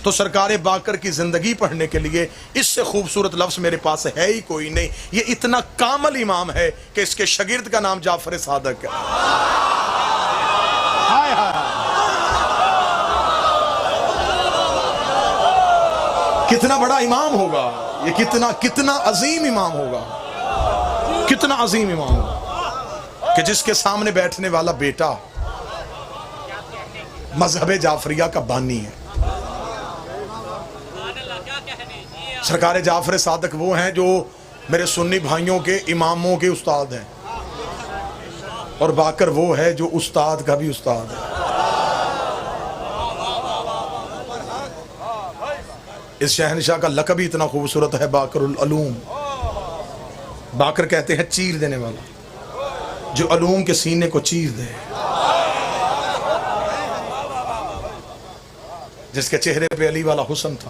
تو سرکار باقر کی زندگی پڑھنے کے لیے اس سے خوبصورت لفظ میرے پاس ہے ہی کوئی نہیں. یہ اتنا کامل امام ہے کہ اس کے شاگرد کا نام جعفر صادق ہے. کتنا بڑا امام ہوگا یہ, کتنا عظیم امام ہوگا, کتنا عظیم امام ہوگا کہ جس کے سامنے بیٹھنے والا بیٹا مذہب جعفریہ کا بانی ہے. سرکار جعفر صادق وہ ہیں جو میرے سنی بھائیوں کے اماموں کے استاد ہیں, اور باقر وہ ہے جو استاد کا بھی استاد ہے. اس شہنشاہ کا لقب ہی اتنا خوبصورت ہے, باقر العلوم. باقر کہتے ہیں چیر دینے والا, جو علوم کے سینے کو چیر دے, جس کے چہرے پہ علی والا حسن تھا.